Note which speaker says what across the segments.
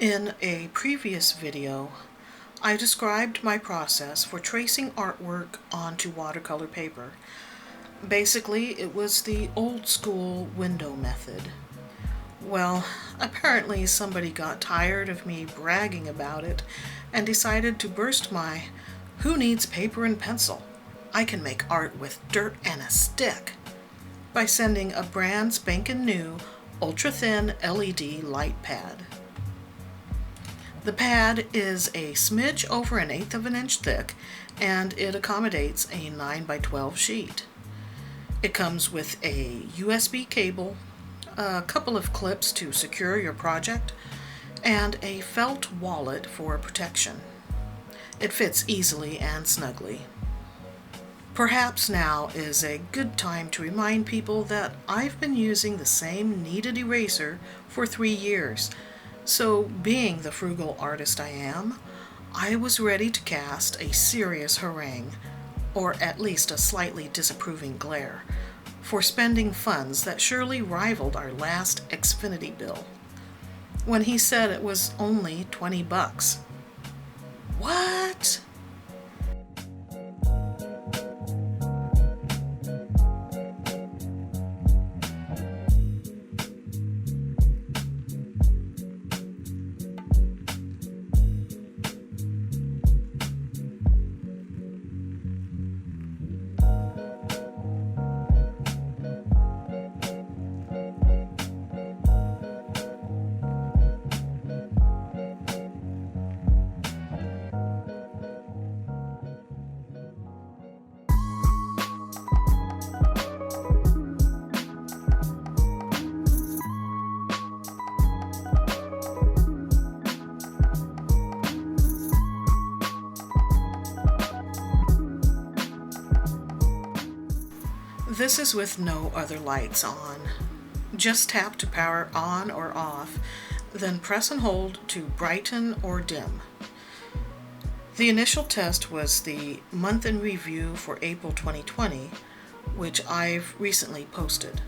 Speaker 1: In a previous video, I described my process for tracing artwork onto watercolor paper. Basically, it was the old school window method. Well, apparently somebody got tired of me bragging about it and decided to burst my "Who needs paper and pencil? I can make art with dirt and a stick" by sending a brand spanking new ultra-thin LED light pad. The pad is a smidge over 1/8 of an inch thick, and it accommodates a 9 by 12 sheet. It comes with a USB cable, a couple of clips to secure your project, and a felt wallet for protection. It fits easily and snugly. Perhaps now is a good time to remind people that I've been using the same kneaded eraser for 3 years. So, being the frugal artist I am, I was ready to cast a serious harangue, or at least a slightly disapproving glare, for spending funds that surely rivaled our last Xfinity bill, when he said it was only $20. What? This is with no other lights on. Just tap to power on or off, then press and hold to brighten or dim. The initial test was the month in review for April 2020, which I've recently posted.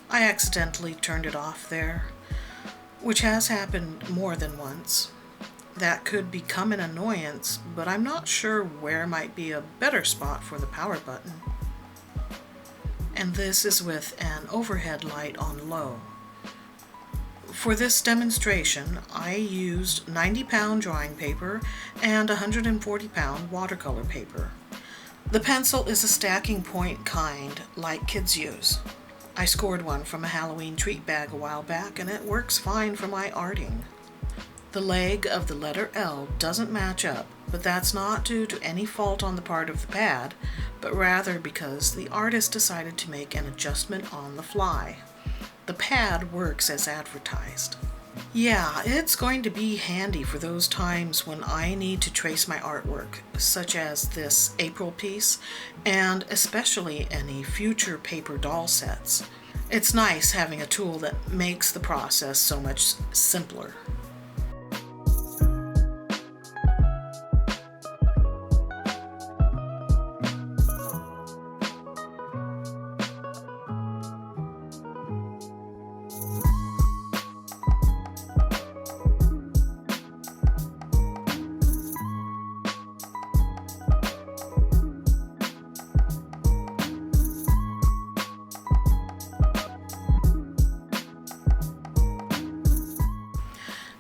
Speaker 1: I accidentally turned it off there, which has happened more than once. That could become an annoyance, but I'm not sure where might be a better spot for the power button. And this is with an overhead light on low. For this demonstration, I used 90-pound drawing paper and 140-pound watercolor paper. The pencil is a stacking point kind, like kids use. I scored one from a Halloween treat bag a while back, and it works fine for my arting. The leg of the letter L doesn't match up, but that's not due to any fault on the part of the pad, but rather because the artist decided to make an adjustment on the fly. The pad works as advertised. Yeah, it's going to be handy for those times when I need to trace my artwork, such as this April piece, and especially any future paper doll sets. It's nice having a tool that makes the process so much simpler.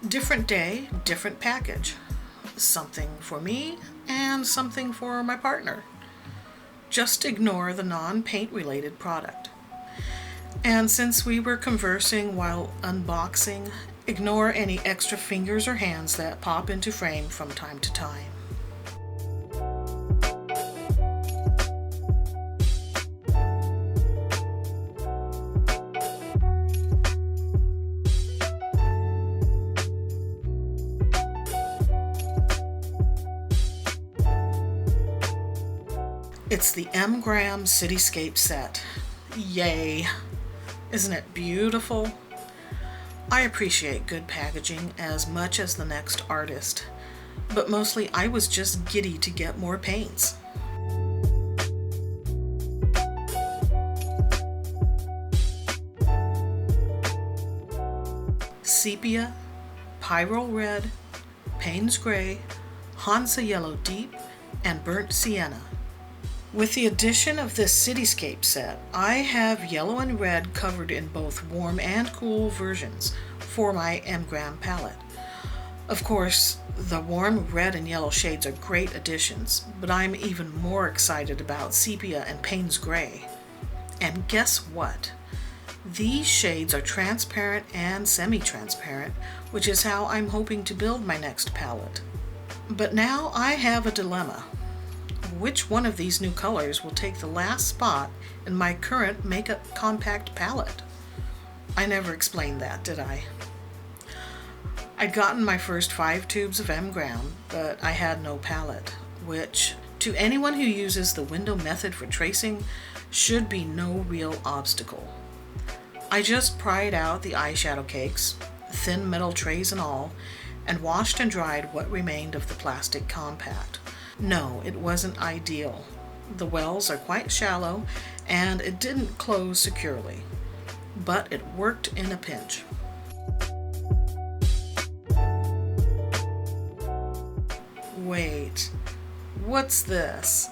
Speaker 1: Different day, different package. Something for me and something for my partner. Just ignore the non-paint related product. And since we were conversing while unboxing, ignore any extra fingers or hands that pop into frame from time to time. It's the M-Gram Cityscape set. Yay! Isn't it beautiful? I appreciate good packaging as much as the next artist, but mostly I was just giddy to get more paints. Sepia, Pyrrole Red, Payne's Gray, Hansa Yellow Deep, and Burnt Sienna. With the addition of this Cityscape set, I have yellow and red covered in both warm and cool versions for my M-Gram palette. Of course, the warm red and yellow shades are great additions, but I'm even more excited about Sepia and Payne's Gray. And guess what? These shades are transparent and semi-transparent, which is how I'm hoping to build my next palette. But now I have a dilemma. Which one of these new colors will take the last spot in my current makeup compact palette? I never explained that, did I? I'd gotten my first 5 tubes of M-Gram, but I had no palette, which, to anyone who uses the window method for tracing, should be no real obstacle. I just pried out the eyeshadow cakes, thin metal trays and all, and washed and dried what remained of the plastic compact. No, it wasn't ideal. The wells are quite shallow, and it didn't close securely. But it worked in a pinch. Wait, what's this?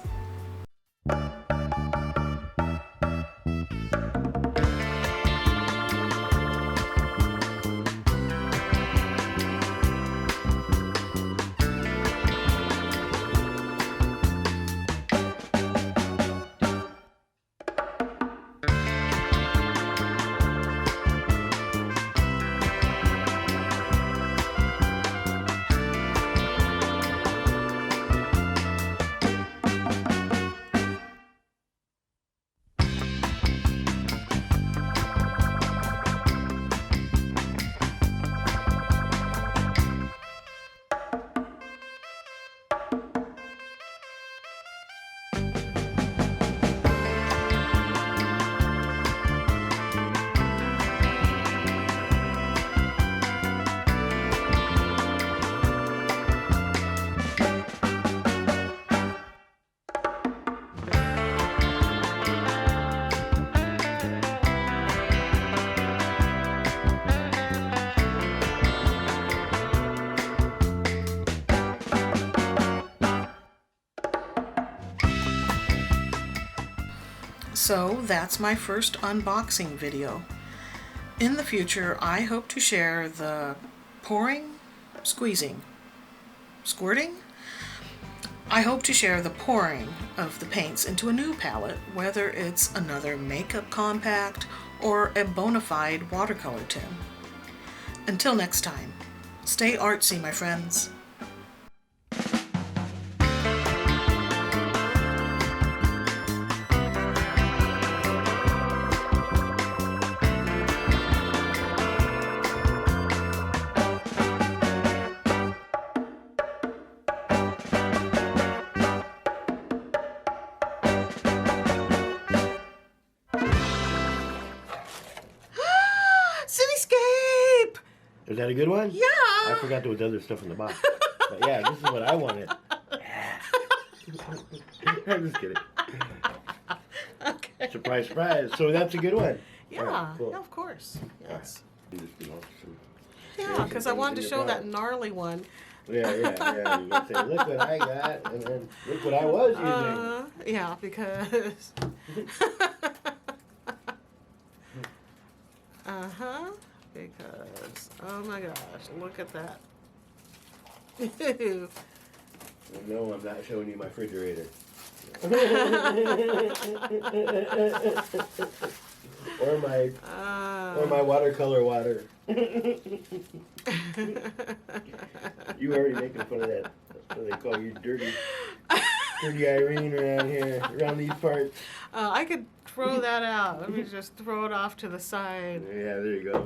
Speaker 1: So that's my first unboxing video. In the future, I hope to share the pouring, squeezing, squirting? I hope to share the pouring of the paints into a new palette, whether it's another makeup compact or a bona fide watercolor tin. Until next time, stay artsy, my friends. Cityscape!
Speaker 2: Is that a good one?
Speaker 1: Yeah!
Speaker 2: I forgot there was other stuff in the box. But yeah, this is what I wanted. I'm just kidding.
Speaker 1: Okay.
Speaker 2: Surprise, surprise. So that's a good one.
Speaker 1: Yeah,
Speaker 2: Right, cool.
Speaker 1: yeah, of course. Yes.
Speaker 2: Yeah,
Speaker 1: Yeah, because I wanted to show that gnarly one.
Speaker 2: Yeah. You can say, look what I got, and then look what I was using.
Speaker 1: Yeah, because... Because, oh my gosh, look at that.
Speaker 2: No, I'm not showing you my refrigerator. or my watercolor water. You already making fun of that. That's what they call you, dirty Irene around here, around these parts.
Speaker 1: I could throw that out. Let me just throw it off to the side.
Speaker 2: Yeah, there you go.